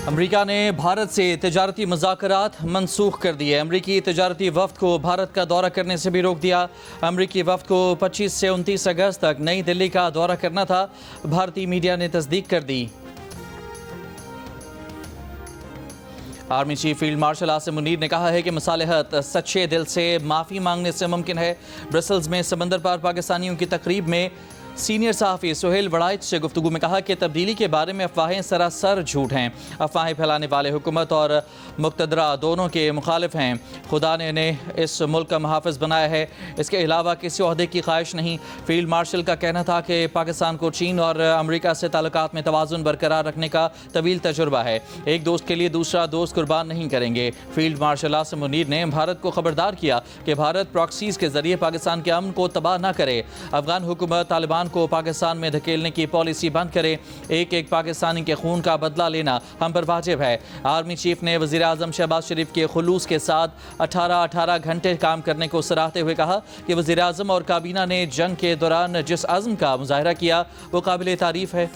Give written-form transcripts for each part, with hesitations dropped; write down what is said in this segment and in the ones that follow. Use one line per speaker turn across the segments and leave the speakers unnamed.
America ने भारत से तजारती मुज़ाकरात मनसूख कर दिए। अमेरिकी तजारती वफ़द को भारत का दौरा करने से भी रोक दिया। अमेरिकी वफ़द को 25 से 29 अगस्त तक नई दिल्ली का दौरा करना था। भारतीय मीडिया ने तस्दीक कर दी। Army chief field marshal Asim Munir ने कहा है कि मसालिहत सच्चे दिल से माफ़ी मांगने से मुमकिन है। ब्रसल्स में समंदर पार पाकिस्तानियों की तकरीब में सीनियर सहाफ़ी सुहेल वड़ाइच से गुफ्तगू में कहा कि तब्दीली के बारे में अफवाहें सरासर झूठ हैं। अफवाहें फैलाने वाले हुकूमत और मुक़तदरा दोनों के मुखालिफ हैं। खुदा ने इन्हें इस मुल्क का मुहाफ़िज़ बनाया है, इसके अलावा किसी ओहदे की ख्वाहिश नहीं। फील्ड मार्शल का कहना था कि पाकिस्तान को चीन और अमरीका से ताल्लुकात में तवाज़ुन बरकरार रखने का तवील तजुर्बा है। एक दोस्त के लिए दूसरा दोस्त कुर्बान नहीं करेंगे। फील्ड मार्शल आसिम मुनीर ने भारत को खबरदार किया कि भारत प्रॉक्सीज़ के ज़रिए पाकिस्तान के अमन को तबाह न करे। अफगान हुकूमत तालिबान को पाकिस्तान में धकेलने की पॉलिसी बंद करे। एक एक पाकिस्तानी के खून का बदला लेना हम पर वाजिब है। आर्मी चीफ ने वज़ीर आज़म शहबाज शरीफ के खुलूस के साथ 18 घंटे काम करने को सराहते हुए कहा कि वज़ीर आज़म और काबीना ने जंग के दौरान जिस अज़्म का मुज़ाहिरा किया वो काबिल तारीफ़ है।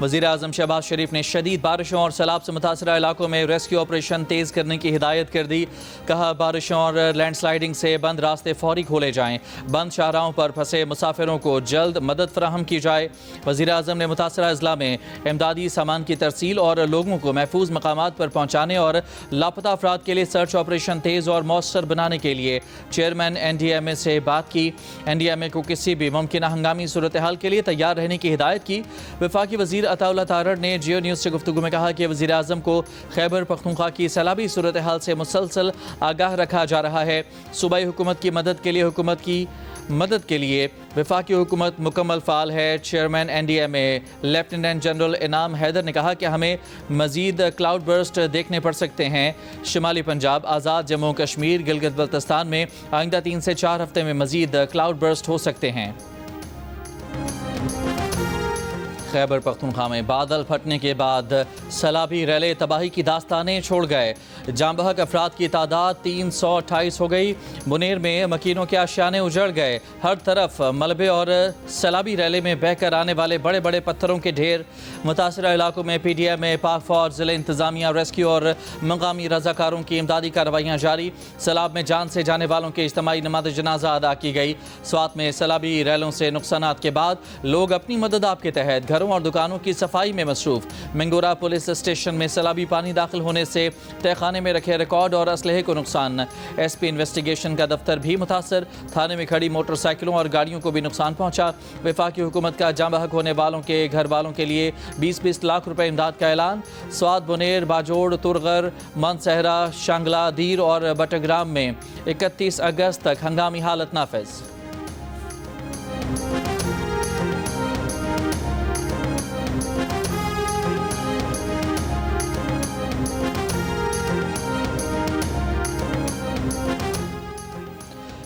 वज़ीर आज़म शहबाज शरीफ ने शदीद बारिशों और सैलाब से मुतासरा इलाकों में रेस्क्यू ऑपरेशन तेज़ करने की हिदायत कर दी। कहा बारिशों और लैंडस्लाइडिंग से बंद रास्ते फौरी खोले जाएँ। बंद शाहराहों पर फंसे मुसाफिरों को जल्द मदद फराहम की जाए। वज़ीर आज़म ने मुतासरा अज़ला में इमदादी सामान की तरसील और लोगों को महफूज मकामात पर पहुँचाने और लापता अफराद के लिए सर्च ऑपरेशन तेज़ और मौसर बनाने के लिए चेयरमैन NDMA से बात की। NDMA को किसी भी मुमकिन हंगामी सूरत हाल के लिए तैयार रहने की हिदायत की। वफाकी वज़ीर अताउल्लाह तारड़ ने जियो न्यूज़ से गुफ्तगू में कहा कि वज़ीर आज़म को खैबर पख्तूनख्वा की सैलाबी सूरत हाल से मुसलसल आगाह रखा जा रहा है। सूबाई हुकूमत की मदद के लिए वफाकी हुकूमत मुकम्मल फ़ाल है। चेयरमैन NDMA लेफ्टिनेंट जनरल इनाम हैदर ने कहा कि हमें मज़ीद क्लाउड बर्स्ट देखने पड़ सकते हैं। शिमाली पंजाब, आज़ाद जम्मू कश्मीर, गिलगित बल्तिस्तान में आइंदा 3 से 4 हफ्ते में मज़ीद क्लाउड बर्स्ट हो सकते हैं। खैबर पख्तूनख्वा में बादल फटने के बाद सैलाबी रैले तबाही की दास्तानें छोड़ गए। जाँ बहक अफराद की तादाद 328 हो गई। मुनेर में मकीनों के आशियाने उजड़ गए। हर तरफ मलबे और सैलाबी रैले में बहकर आने वाले बड़े बड़े पत्थरों के ढेर। मुतासरा इलाकों में PDM में पाक फौज, ज़िला इंतज़ामिया, रेस्क्यू और मकामी रज़ाकारों की इमदादी कार्रवाइयाँ जारी। सैलाब में जान से जाने वालों के इज्तिमाई नमाज़ जनाजा अदा की गई। स्वात में सैलाबी रैलों से नुकसानात के बाद लोग अपनी मदद आपके तहत घरों और दुकानों की सफाई में मसरूफ। मंगोरा पुलिस स्टेशन में सैलाबी पानी दाखिल होने से तहखाने में रखे रिकॉर्ड और असलहे को नुकसान। SP इन्वेस्टिगेशन का दफ्तर भी मुतासर। थाने में खड़ी मोटरसाइकिलों और गाड़ियों को भी नुकसान पहुंचा। वफाकी हुकूमत का जाँ बहक होने वालों के घर वालों के लिए 20-20 लाख रुपए इमदाद का ऐलान। स्वात, बुनेर, बाजोड़, तुरगर, मनसहरा, शांगला, दीर और बटग्राम में 31 अगस्त तक हंगामी हालत नाफिज।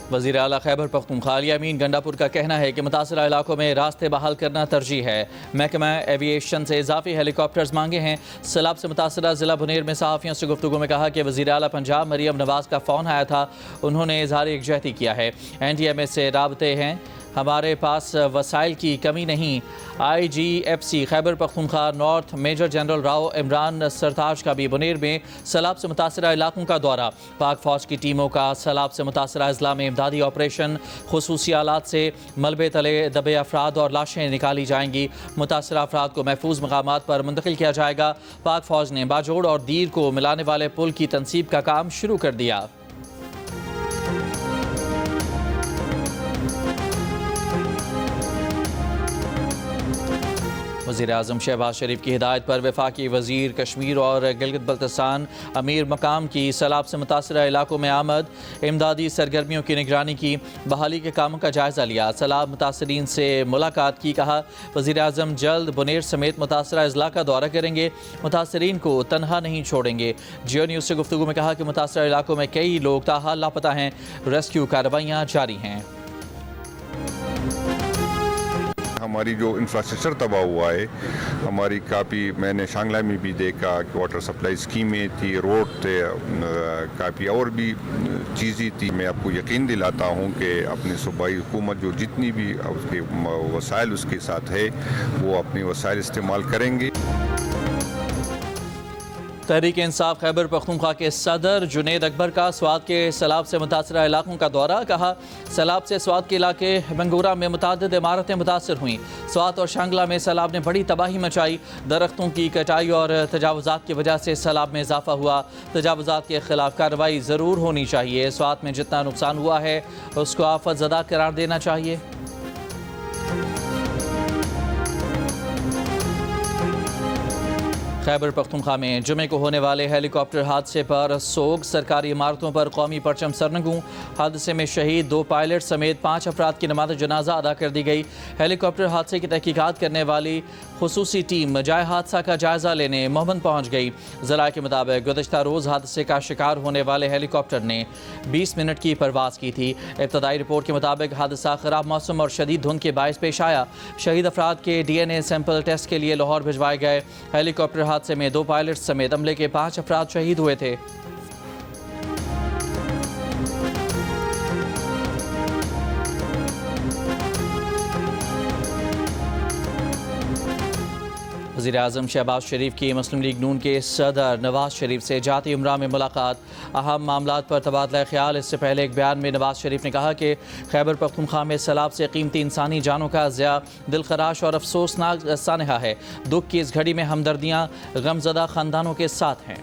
वज़ीर आला खैबर पख्तूनख्वा अली अमीन गंडापुर का कहना है कि मुतासरा इलाकों में रास्ते बहाल करना तरजीह है। महकमा एविएशन से इजाफी हेलीकॉप्टर्स मांगे हैं। सैलाब से मुतासरा ज़िला बुनेर में सहाफ़ियों से गुफ्तगू में कहा कि वज़ीर आला पंजाब मरियम नवाज़ का फ़ोन आया था। उन्होंने इज़हार यकजहती किया है। NDMA से राबते हैं, हमारे पास वसाइल की कमी नहीं। IGFC Khyber Pakhtunkhwa north major general Rao Imran Sartaj का भी बुनेर में सैलाब से मुतासरा इलाकों का दौरा। पाक फौज की टीमों का सैलाब से मुतासरा अज़ला में इमदादी ऑपरेशन। खुसूसी आलात से मलबे तले दबे अफराद और लाशें निकाली जाएंगी। मुतासरा अफराद को महफूज मकामात पर मुंतकिल किया जाएगा। पाक फौज ने बाजोड़ और दीर को मिलाने वाले पुल की तनसीब का काम शुरू कर दिया। वज़ीर आज़म शहबाज शरीफ की हिदायत पर वफाकी वज़ीर कश्मीर और गिलगित बल्तिस्तान अमीर मकाम की सैलाब से मुतासरा इलाकों में आमद। इमदादी सरगर्मियों की निगरानी की। बहाली के कामों का जायज़ा लिया। सैलाब मुतासरीन से मुलाकात की। कहा वज़ीर आज़म जल्द बुनेर समेत मुतासरा अज़ला का दौरा करेंगे। मुतासरीन को तनहा नहीं छोड़ेंगे। जियो न्यूज़ से गुफ्तगू में कहा कि मुतासरा इलाकों में कई लोग ताहाल लापता हैं। रेस्क्यू कार्रवाइयाँ जारी हैं।
हमारी जो इंफ्रास्ट्रक्चर तबाह हुआ है, हमारी काफ़ी मैंने शांगला में भी देखा कि वाटर सप्लाई स्कीमें थी, रोड थे, काफ़ी और भी चीज़ें थी। मैं आपको यकीन दिलाता हूँ कि अपनी सूबाई हुकूमत जो जितनी भी उसके वसाइल उसके साथ है वो अपने वसाइल इस्तेमाल करेंगे।
तहरीक इंसाफ खैबर पख्तूनख्वा के सदर जुनेद अकबर का स्वात के सैलाब से मुतासरा इलाकों का दौरा। कहा, सैलाब से स्वात के इलाके बंगूरा में मुतादिद इमारतें मुतासर हुई। स्वात और शांगला में सैलाब ने बड़ी तबाही मचाई। दरख्तों की कटाई और तजावुजात की वजह से सैलाब में इजाफा हुआ। तजावुजात के खिलाफ कार्रवाई ज़रूर होनी चाहिए। स्वात में जितना नुकसान हुआ है उसको आफत ज़दा करार देना चाहिए। खैबर पख्तूनख्वा में जुमे को होने वाले हेलीकॉप्टर हादसे पर सोग। सरकारी इमारतों पर कौमी परचम सरनगू। हादसे में शहीद 2 पायलट समेत 5 अफराद की नमाज जनाजा अदा कर दी गई। हेलीकॉप्टर हादसे की तहकीकात करने वाली खुसूसी टीम जाए हादसा का जायजा लेने मोहम्मद पहुँच गई। ज़रा के मुताबिक गुज़श्ता रोज़ हादसे का शिकार होने वाले हेलीकॉप्टर ने 20 मिनट की परवाज़ की थी। इब्तदाई रिपोर्ट के मुताबिक हादसा ख़राब मौसम और शदीद धुंध के बायस पेश आया। शहीद अफराद के DNA सैंपल टेस्ट के लिए लाहौर भिजवाए गए। हेलीकॉप्टर हादसे में 2 पायलट समेत अमले के 5 अफराद शहीद हुए थे। वज़ीर-ए-आज़म शहबाज शरीफ की मुस्लिम लीग नून के सदर नवाज शरीफ से जाती उम्रा में मुलाकात। अहम मामलात पर तबादला ख्याल। इससे पहले एक बयान में नवाज शरीफ ने कहा कि खैबर पख्तूनख्वा में सैलाब से कीमती इंसानी जानों का ज़िया दिलखराश और अफसोसनाक सानहा है। दुख की इस घड़ी में हमदर्दियाँ गमज़दा ख़ानदानों के साथ हैं।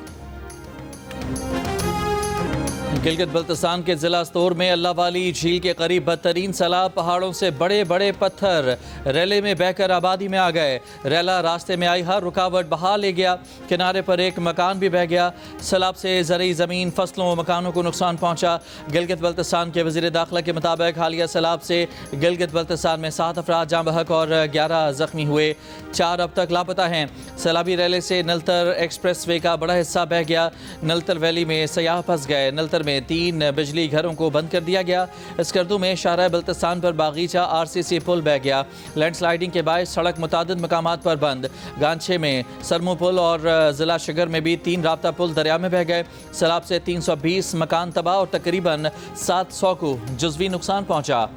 गिलगित बल्तिस्तान के ज़िला स्तोर में अल्लाह वाली झील के करीब बदतरीन सैलाब। पहाड़ों से बड़े बड़े पत्थर रेले में बहकर आबादी में आ गए। रेला रास्ते में आई हर रुकावट बहा ले गया। किनारे पर एक मकान भी बह गया। सैलाब से ज़रई ज़मीन, फसलों व मकानों को नुकसान पहुँचा। गिलगित बल्तिस्तान के वज़ीर दाखिला के मुताबिक हालिया सैलाब से गिलगित बल्तिस्तान में 7 अफराद जाँ बहक और 11 ज़ख्मी हुए। 4 अब तक लापता हैं। सैलाबी रेले से नलतर एक्सप्रेस वे का बड़ा हिस्सा बह गया। नलतर वैली में सयाह फंस गए। नलतर में 3 बिजली घरों को बंद कर दिया गया। स्कर्दू में शाहराह बल्तिस्तान पर बागीचा RCC पुल बह गया। लैंडस्लाइडिंग के बायस सड़क मुतादिद मकामात पर बंद। गांछे में सरमू पुल और ज़िला शिगर में भी 3 राब्ता पुल दरिया में बह गए। सैलाब से 320 मकान तबाह और तकरीबन 700 को जुज़वी नुकसान पहुँचा।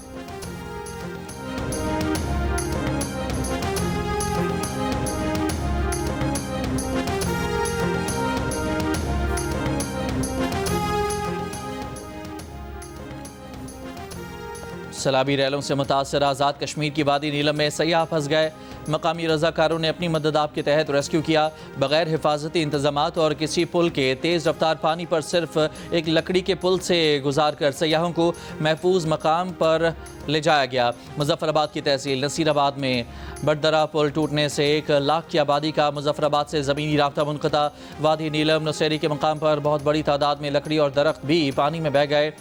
सैलाबी रैलों से मुतासर आज़ाद कश्मीर की वादी नीलम में सयाह फंस गए। मकामी रज़ाकारों ने अपनी मदद आप के तहत रेस्क्यू किया। बगैर हिफाजती इंतजामात और किसी पुल के तेज़ रफ्तार पानी पर सिर्फ एक लकड़ी के पुल से गुजार कर सयाहों को महफूज मकाम पर ले जाया गया। मुजफ्फराबाद की तहसील नसीराबाद में बड़दरा पुल टूटने से 1 लाख की आबादी का मुजफ्फराबाद से ज़मीनी राब्ता मुनक़ता। वादी नीलम नौशेरी के मकाम पर बहुत बड़ी तादाद में लकड़ी और दरख्त भी पानी में बह गए।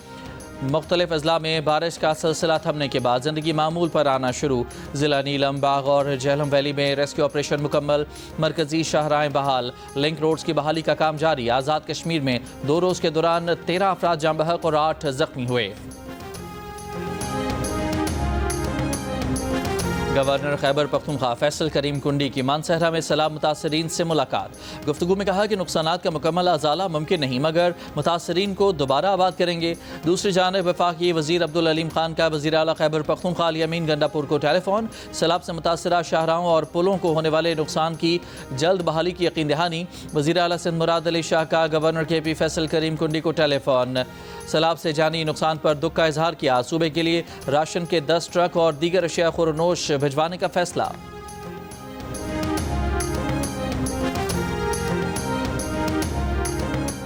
मुख्तलिफ अजला में बारिश का सिलसिला थमने के बाद ज़िंदगी मामूल पर आना शुरू। ज़िला नीलम, बाग और झेलम वैली में रेस्क्यू ऑपरेशन मुकम्मल। मरकज़ी शाहराहें बहाल। लिंक रोड्स की बहाली का काम जारी। आज़ाद कश्मीर में 2 रोज़ के दौरान 13 अफराद जाँ बहक और 8 ज़ख्मी हुए। गवर्नर खैबर पख्तूनख्वा फैसल करीम कुंडी की मानसहरा में सैलाब मुतासरीन से मुलाकात। गुफ्तगू में कहा कि नुकसानात का मुकम्मल अजाला मुमकिन नहीं, मगर मुतासरीन को दोबारा आबाद करेंगे। दूसरी जानब वफाकी वज़ीर अब्दुल अलीम खान का वज़ीर आला खैबर पख्तूनख्वा अली अमीन गंडापुर को टेलीफोन। सैलाब से मुतासरा शाहराहों और पुलों को होने वाले नुकसान की जल्द बहाली की यकीन दहानी। वज़ीर आला सिंध मुराद अली शाह का गवर्नर KP फैसल करीम कुंडी को टेलीफोन। सैलाब से जानी नुकसान पर दुख का इजहार किया। सूबे के लिए राशन के 10 ट्रक और दीगर अशिया खुरनोश भिजवाने का फैसला।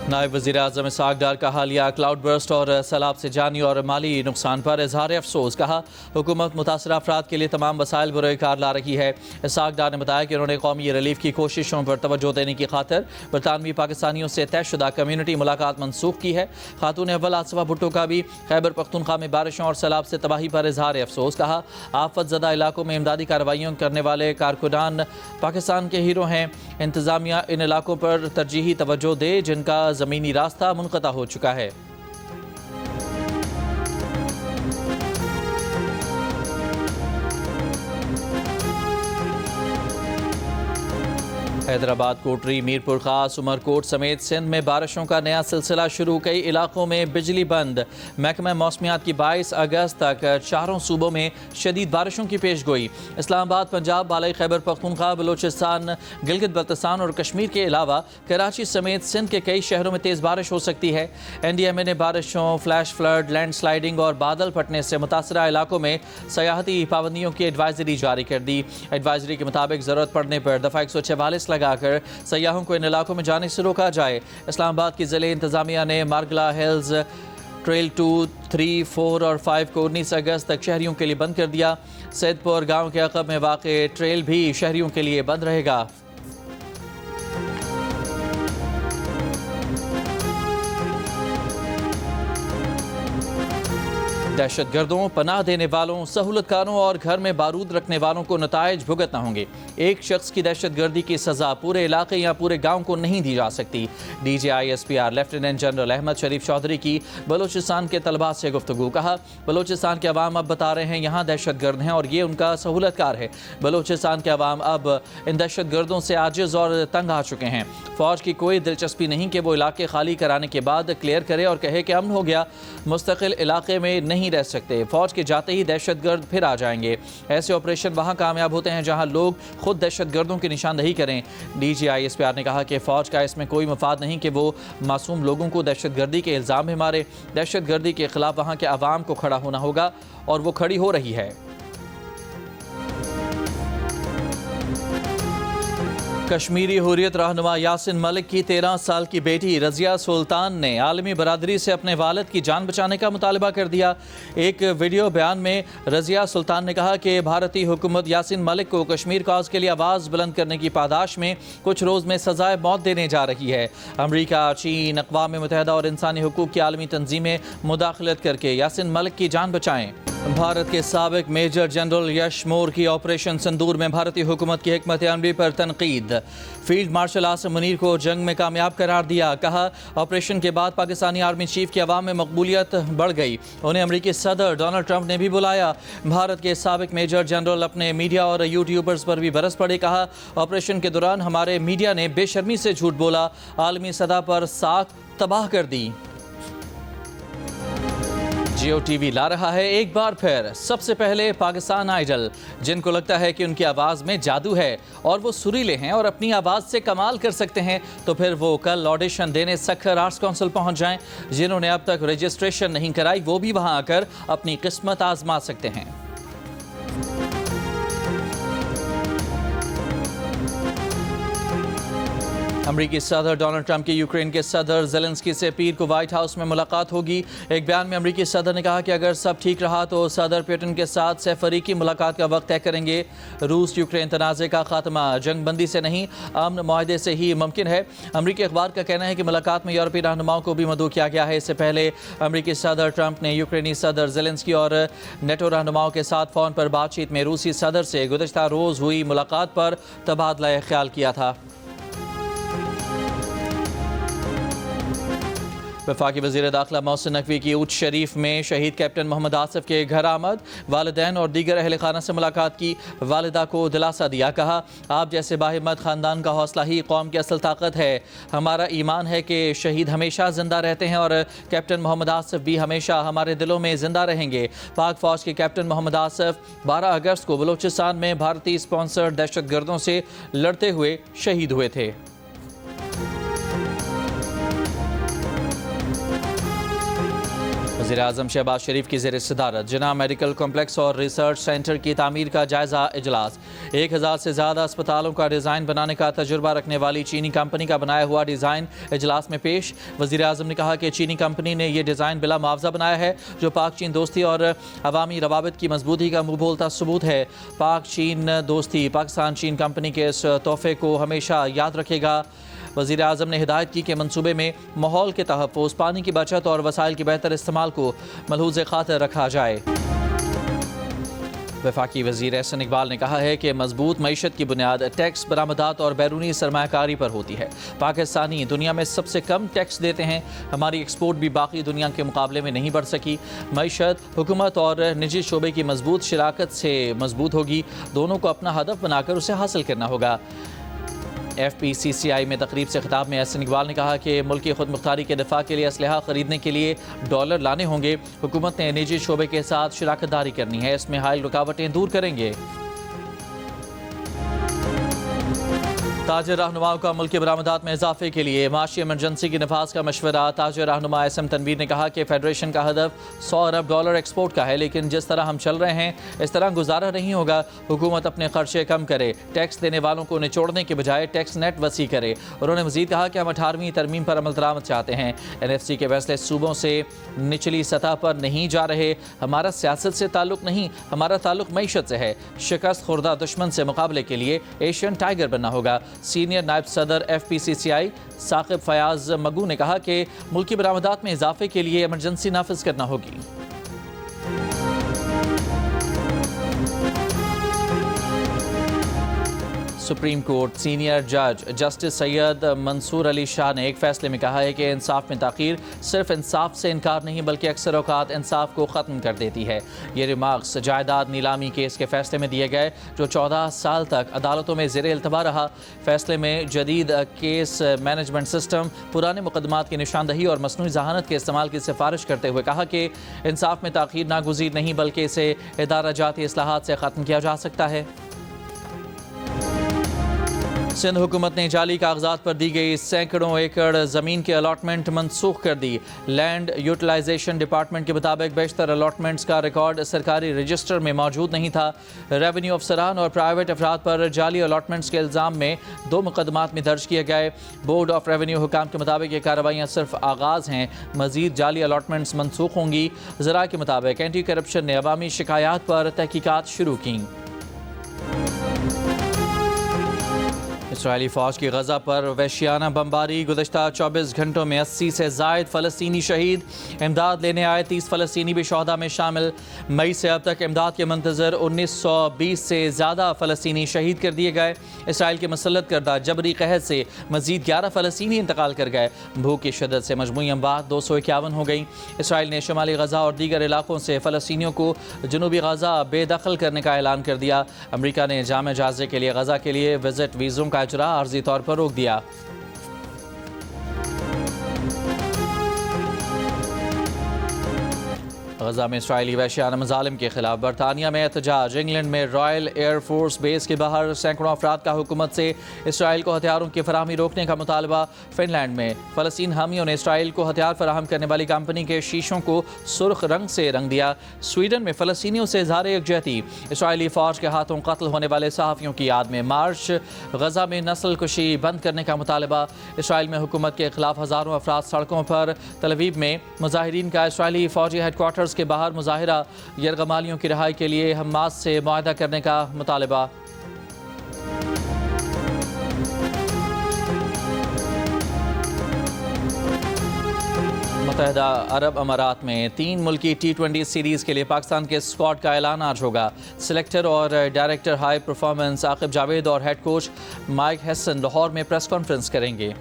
नायब वज़ीर-ए-आज़म इसहाक डार का हालिया क्लाउड बर्स्ट और सैलाब से जानी और माली नुकसान पर इजहार अफसोस। कहा, हुकूमत मुतासरा अफराद के लिए तमाम वसाइल बरोकार ला रही है। इसहाक डार ने बताया कि उन्होंने कौमी रिलीफ की कोशिशों पर तवज्जो देने की खातिर बरतानवी पाकिस्तानियों से तयशुदा कम्यूनिटी मुलाकात मनसूख की है। खातून अव्वल आसिफा भुट्टो का भी खैबर पख्तूनख्वा में बारिशों और सैलाब से तबाही पर इजहार अफसोस। कहा, आफत ज़दा इलाकों में इमदादी कार्रवाइयों करने वाले कारकुनान पाकिस्तान के हीरो हैं। इंतज़ामिया इन इलाकों पर तरजीही तवज्जो दे जिनका ज़मीनी रास्ता मुनक़ता हो चुका है। हैदराबाद, कोटरी, मीरपुर खास, उमरकोट समेत सिंध में बारिशों का नया सिलसिला शुरू। कई इलाकों में बिजली बंद। महकमा मौसमियात की 22 अगस्त तक चारों सूबों में शदीद बारिशों की पेशगोई। इस्लामाबाद, पंजाब, बालाई खैबर पख्तूनख्वा, बलोचिस्तान, गिलगित बल्तिस्तान और कश्मीर के अलावा कराची समेत सिंध के कई शहरों में तेज़ बारिश हो सकती है। NDMA ने बारिशों, फ्लैश फ्लड, लैंड स्लाइडिंग और बादल फटने से मुतासरा इलाकों में सयाहती पाबंदियों की एडवाइजरी जारी कर दी। एडवाइजरी के मुताबिक ज़रूरत पड़ने पर दफ़ा 144 लगाकर सयाहों को इन इलाकों में जाने से रोका जाए। इस्लामाबाद की ज़िले इंतज़ामिया ने मारगला हिल्स, ट्रेल 2, 3, 4 और 5 को 19 अगस्त तक शहरियों के लिए बंद कर दिया। सैदपुर गांव के अक़ब में वाक़े ट्रेल भी शहरियों के लिए बंद रहेगा। दहशतगर्दों, पनाह देने वालों, सहूलतकारों और घर में बारूद रखने वालों को नताइज भुगतना होंगे। एक शख्स की दहशतगर्दी की सज़ा पूरे इलाके या पूरे गांव को नहीं दी जा सकती। DGISPR लेफ्टिनेंट जनरल अहमद शरीफ चौधरी की बलोचिस्तान के तलबा से गुफ्तगू। कहा, बलोचिस्तान के अवाम अब बता रहे हैं यहाँ दहशतगर्द हैं और ये उनका सहूलतकार है। बलोचिस्तान के अवाम अब इन दहशतगर्दों से आजिज़ और तंग आ चुके हैं। फ़ौज की कोई दिलचस्पी नहीं कि वो इलाके खाली कराने के बाद क्लियर करे और कहे कि अमन हो गया। मुस्तकिल इलाके में नहीं रह सकते। फौज के जाते ही दहशतगर्द फिर आ जाएंगे। ऐसे ऑपरेशन वहां कामयाब होते हैं जहां लोग खुद दहशतगर्दों की निशानदेही करें। DGISPR ने कहा कि फौज का इसमें कोई मफाद नहीं कि वो मासूम लोगों को दहशतगर्दी के इल्ज़ाम में मारे। दहशतगर्दी के खिलाफ वहां के अवाम को खड़ा होना होगा और वो खड़ी हो रही है। कश्मीरी हुर्रियत रहनुमा यासिन मलिक की 13 साल की बेटी रज़िया सुल्तान ने आलमी बरादरी से अपने वालिद की जान बचाने का मुतालबा कर दिया। एक वीडियो बयान में रज़िया सुल्तान ने कहा कि भारतीय हुकूमत यासिन मलिक को कश्मीर कॉज के लिए आवाज़ बुलंद करने की पादाश में कुछ रोज़ में सजाए मौत देने जा रही है। अमरीका, चीन, अक़वाम मुत्तहिदा और इंसानी हुकूक की आलमी तंजीमें मुदाखलत करके यासिन मलिक की जान बचाएँ। भारत के साबिक मेजर जनरल यश मोर की ऑपरेशन सिंदूर में भारतीय हुकूमत की हिकमत अमली पर तनकीद। फील्ड मार्शल आसिम मुनीर को जंग में कामयाब करार दिया। कहा, ऑपरेशन के बाद पाकिस्तानी आर्मी चीफ की अवाम में मकबूलियत बढ़ गई। उन्हें अमरीकी सदर डोनाल्ड ट्रंप ने भी बुलाया। भारत के साबिक मेजर जनरल अपने मीडिया और यूट्यूबर्स पर भी बरस पड़े। कहा, ऑपरेशन के दौरान हमारे मीडिया ने बेशर्मी से झूठ बोला, आलमी सतह पर साख तबाह कर दी। जियो टीवी ला रहा है एक बार फिर सबसे पहले पाकिस्तान आइडल। जिनको लगता है कि उनकी आवाज़ में जादू है और वो सुरीले हैं और अपनी आवाज़ से कमाल कर सकते हैं, तो फिर वो कल ऑडिशन देने सखर आर्ट्स काउंसिल पहुंच जाएं। जिन्होंने अब तक रजिस्ट्रेशन नहीं कराई वो भी वहां आकर अपनी किस्मत आजमा सकते हैं। अमरीकी सदर डोनाल्ड ट्रंप की यूक्रेन के सदर ज़ेलेंस्की से पीर को व्हाइट हाउस में मुलाकात होगी। एक बयान में अमरीकी सदर ने कहा कि अगर सब ठीक रहा तो सदर पुतिन के साथ सैफरीकी मुलाकात का वक्त तय करेंगे। रूस यूक्रेन तनाज़े का खात्मा जंगबंदी से नहीं, अमन मुआहदे से ही मुमकिन है। अमरीकी अखबार का कहना है कि मुलाकात में यूरोपीय रहनुमाओं को भी मदऊ किया गया है। इससे पहले अमरीकी सदर ट्रंप ने यूक्रेनी सदर ज़ेलेंस्की और नेटो रहनुमाओं के साथ फ़ोन पर बातचीत में रूसी सदर से गुज़श्ता रोज़ हुई मुलाकात पर तबादला ख्याल किया था। वफाकी वज़ीर दाखिला मोहसिन नकवी की ऊँच शरीफ में शहीद कैप्टन मोहम्मद आसिफ के घर आमद। वालिदैन और दीगर अहल खाना से मुलाकात की। वालिदा को दिलासा दिया। कहा, आप जैसे बाहिम्मत ख़ानदान का हौसला ही कौम की असल ताकत है। हमारा ईमान है कि शहीद हमेशा ज़िंदा रहते हैं और कैप्टन मोहम्मद आसिफ भी हमेशा हमारे दिलों में ज़िंदा रहेंगे। पाक फ़ौज के कैप्टन मोहम्मद आसिफ 12 अगस्त को बलूचिस्तान में भारतीय स्पॉन्सर्ड दहशतगर्दों से लड़ते हुए शहीद हुए थे। वज़ीर-ए-आज़म शहबाज शरीफ की ज़ेर सदारत जिना मेडिकल कॉम्प्लेक्स और रिसर्च सेंटर की तामीर का जायज़ा इजलास। 1000 से ज़्यादा अस्पतालों का डिज़ाइन बनाने का तजुर्बा रखने वाली चीनी कंपनी का बनाया हुआ डिज़ाइन इजलास में पेश। वज़ीर-ए-आज़म ने कहा कि चीनी कंपनी ने यह डिज़ाइन बिला मुआवजा बनाया है, जो पाक चीन दोस्ती और अवामी रवाबित की मजबूती का मुँह बोलता सबूत है। पाक चीन दोस्ती पाकिस्तान चीन कंपनी के इस तोहफे को हमेशा याद रखेगा। वज़ीर आज़म ने हिदायत की कि मनसूबे में माहौल के तहफ़्फ़ुज़, पानी की बचत और वसाइल के बेहतर इस्तेमाल को मलहूज़ खातिर रखा जाए। वफाकी वज़ीर एहसन इकबाल ने कहा है कि मजबूत मईशत की बुनियाद टैक्स, बरामदात और बैरूनी सरमायाकारी पर होती है। पाकिस्तानी दुनिया में सबसे कम टैक्स देते हैं। हमारी एक्सपोर्ट भी बाकी दुनिया के मुकाबले में नहीं बढ़ सकी। मईशत हुकूमत और निजी शोबे की मजबूत शराकत से मजबूत होगी। दोनों को अपना हदफ बनाकर उसे हासिल करना होगा। FPCCI में तकरीब से खिताब में एहसन इकबाल ने कहा कि मुल्क की खुद मुख्तारी के दफा के लिए असलहा खरीदने के लिए डॉलर लाने होंगे। हुकूमत ने निजी शोबे के साथ शराकत दारी करनी है, इसमें हायल रुकावटें दूर करेंगे। ताजर रहनुमाओं का मुल्क की बरामदात में इजाफे के लिए माशी इमरजेंसी की नफाज का मशवरा। ताजर रहनुमा SM तनवीर ने कहा कि फेडरेशन का हदफ $100 अरब एक्सपोर्ट का है, लेकिन जिस तरह हम चल रहे हैं इस तरह गुजारा नहीं होगा। हुकूमत अपने खर्चे कम करे, टैक्स देने वालों को निचोड़ने के बजाय टैक्स नेट वसी करे। उन्होंने मजीद कहा कि हम 18वीं तरमीम पर अमल दरामद चाहते हैं। NFC के फैसले सूबों से निचली सतह पर नहीं जा रहे। हमारा सियासत से ताल्लुक नहीं, हमारा ताल्लुक मईशत से है। शिकस्त खुर्दा दुश्मन से मुकाबले के लिए एशियन टाइगर बनना होगा। सीनियर नायब सदर FPCCI साकिब फयाज मगू ने कहा कि मुल्क की बरामदात में इजाफे के लिए इमरजेंसी नाफिज करना होगी। सुप्रीम कोर्ट सीनियर जज जस्टिस सैयद मंसूर अली शाह ने एक फैसले में कहा है कि इंसाफ में ताख़ीर सिर्फ इंसाफ से इनकार नहीं बल्कि अक्सर औक़ात इंसाफ को ख़त्म कर देती है। ये रिमार्क्स जायदाद नीलामी केस के फैसले में दिए गए जो 14 साल तक अदालतों में ज़ेर इल्तवा रहा। फैसले में जदीद केस मैनेजमेंट सिस्टम, पुराने मुकदमात की निशानदही और मसनूई जहानत के इस्तेमाल की सिफारिश करते हुए कहा कि इंसाफ में ताख़ीर नागुज़ीर नहीं बल्कि इसे इदारा जाती इस्लाहात से ख़त्म किया जा सकता है। सिंध हुकूमत ने जाली कागजात पर दी गई सैकड़ों एकड़ ज़मीन की अलॉटमेंट मनसूख कर दी। लैंड यूटिलाइजेशन डिपार्टमेंट के मुताबिक बेशतर अलॉटमेंट्स का रिकॉर्ड सरकारी रजिस्टर में मौजूद नहीं था। रेवेन्यू अफसरान और प्राइवेट अफराद पर जाली अलॉटमेंट्स के इल्ज़ाम में 2 मुकदमात में दर्ज किए गए। बोर्ड ऑफ रेवेन्यू हुकाम के मुताबिक ये कार्रवाइयाँ सिर्फ आगाज़ हैं, मज़ीद जाली अलॉटमेंट्स मनसूख होंगी। ज़रा के मुताबिक एंटी करप्शन ने अवामी शिकायत पर तहकीकात शुरू की। इसराइली फ़ौज की गज़ा पर वहशियाना बमबारी। गुज़श्ता 24 घंटों में 80 से ज़ायद फ़लस्तीनी शहीद। इमदाद लेने आए 30 फ़लस्तीनी भी शहदा में शामिल। मई से अब तक इमदाद के मंतज़र 1920 से ज़्यादा फ़लस्तीनी शहीद कर दिए गए। इसराइल के मुसल्लत करदा जबरी कहर से मज़ीद 11 फ़लस्तीनी इंतकाल कर गए। भूख की शिद्दत से मजमूई अमवात 251 हो गई। इसराइल ने शुमाली गज़ा और दीगर इलाकों से फ़लस्तीनियों को जनूबी गज़ा बेदखल करने का ऐलान कर दिया। अमरीका ने जाम जाज़े के लिए गज़ा के लिए विज़िट वीज़ों का इजरा आर्जी तौर पर रोक दिया। गज़ा में इसराइली वहशियाना मज़ालिम के खिलाफ बरतानिया में एहतजाज। इंग्लैंड में रॉयल एयर फोर्स बेस के बाहर सैकड़ों अफराद का हुकूमत से इसराइल को हथियारों की फराहमी रोकने का मुतालबा। फिनलैंड में फ़लस्तीन हामियों ने इसराइल को हथियार फराहम करने वाली कंपनी के शीशों को सुर्ख रंग से रंग दिया। स्वीडन में फ़लस्तीनियों से इज़हार यकजहती। इसराइली फ़ौज के हाथों कत्ल होने वाले सहाफ़ियों की याद में मार्च। गज़ा में नस्ल कुशी बंद करने का मुतालबा। इसराइल में हुकूमत के खिलाफ हज़ारों अफराद सड़कों पर। तल अवीव में मुजाहिरीन का इसराइली फ़ौजी हेडक्वार्टर्स के बाहर मुजाहिरा। यरगमालियों की रिहाई के लिए हमास से मुआहदा करने का मुतालबा। मुत्तहिदा अरब अमारात में 3 मुल्की T20 सीरीज़ के लिए पाकिस्तान के स्क्वाड का ऐलान आज होगा। सिलेक्टर और director high performance Aqib Javed और head coach Mike Hesson Lahore में प्रेस कॉन्फ्रेंस करेंगे।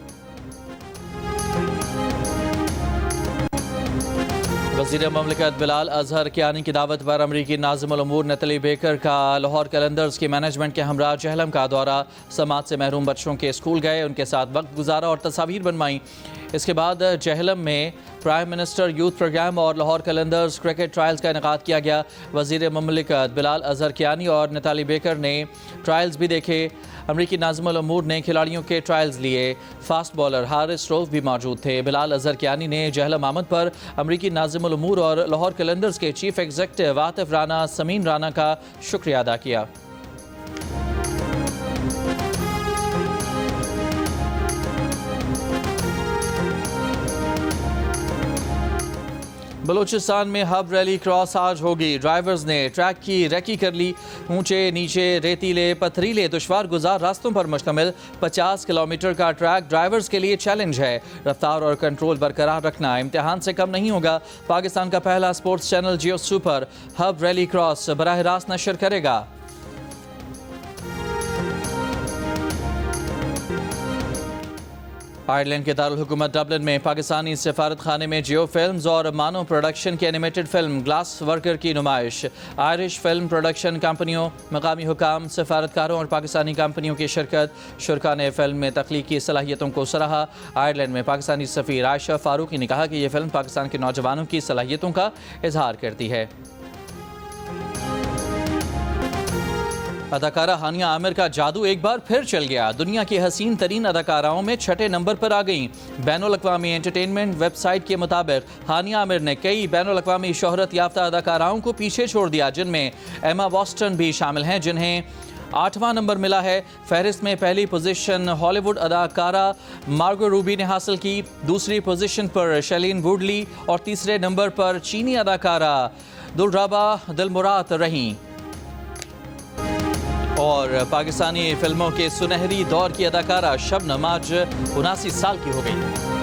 वज़ीर ममलिकत बिलाल अजहर कियानी की दावत पर अमरीकी नाज़िमुल उमूर नतली बेकर का लाहौर कैलेंडर्स की मैनेजमेंट के हमरा जहलम का दौरा। समात से महरूम बच्चों के स्कूल गए, उनके साथ वक्त गुजारा और तस्वीर बनवाई। इसके बाद जहलम में प्राइम मिनिस्टर यूथ प्रोग्राम और लाहौर कैलेंडर्स क्रिकेट ट्रायल्स का इनेकाद किया गया। वज़ीर ममलिकत बिलाल अजहर कियानी और नताली बेकर ने ट्रायल्स भी देखे। अमरीकी नाज़िमुल उमूर ने खिलाड़ियों के ट्रायल्स लिए। फास्ट बॉलर हारिस रऊफ भी मौजूद थे। बिलाल अजहर कियानी ने जहलम आमद पर अमरीकी नाज़िमुल उमूर और लाहौर कैलेंडर्स के चीफ एग्जीक्यूटिव आतिफ राना समीन राना का शुक्रिया अदा किया। बलूचिस्तान में हब रैली क्रॉस आज होगी। ड्राइवर्स ने ट्रैक की रेकी कर ली। ऊंचे नीचे रेतीले पथरीले दुश्वार गुजार रास्तों पर मुश्तमिल 50 किलोमीटर का ट्रैक ड्राइवर्स के लिए चैलेंज है। रफ्तार और कंट्रोल बरकरार रखना इम्तिहान से कम नहीं होगा। पाकिस्तान का पहला स्पोर्ट्स चैनल जियो सुपर हब रैली क्रॉस बराह रास्त नशर करेगा। आयरलैंड के दारुल हुकूमत डबलिन में पाकिस्तानी सफारत खाने में जियो फिल्म्स और मानो प्रोडक्शन की एनिमेटेड फिल्म ग्लास वर्कर की नुमाइश। आयरिश फिल्म प्रोडक्शन कंपनियों, मकामी हुकाम, सफारतकारों और पाकिस्तानी कंपनियों की शिरकत। शुरका ने फिल्म में तख्लीकी सलाहियतों को सराहा। आयरलैंड में पाकिस्तानी सफ़ीर आयशा फारूकी ने कहा कि यह फिल्म पाकिस्तान के नौजवानों की सलाहियतों का इजहार करती है। अदाकारा हानिया आमिर का जादू एक बार फिर चल गया। दुनिया की हसीन तरीन अदाकाराओं में छठे नंबर पर आ गईं। बैनुल अक़वामी एंटरटेनमेंट वेबसाइट के मुताबिक हानिया आमिर ने कई बैनुल अक़वामी शोहरत याफ्ता अदाकाराओं को पीछे छोड़ दिया, जिनमें एमा वॉस्टन भी शामिल हैं, जिन्हें 8वां नंबर मिला है। फहरिस्त में पहली पोजीशन हॉलीवुड अदाकारा मार्गो रूबी ने हासिल की, दूसरी पोजीशन पर शैलीन वुडली और तीसरे नंबर पर चीनी अदाकारा दुलराबा दिलमुराद रहीं। और पाकिस्तानी फिल्मों के सुनहरी दौर की अदाकारा शबनम आज 79 साल की हो गई।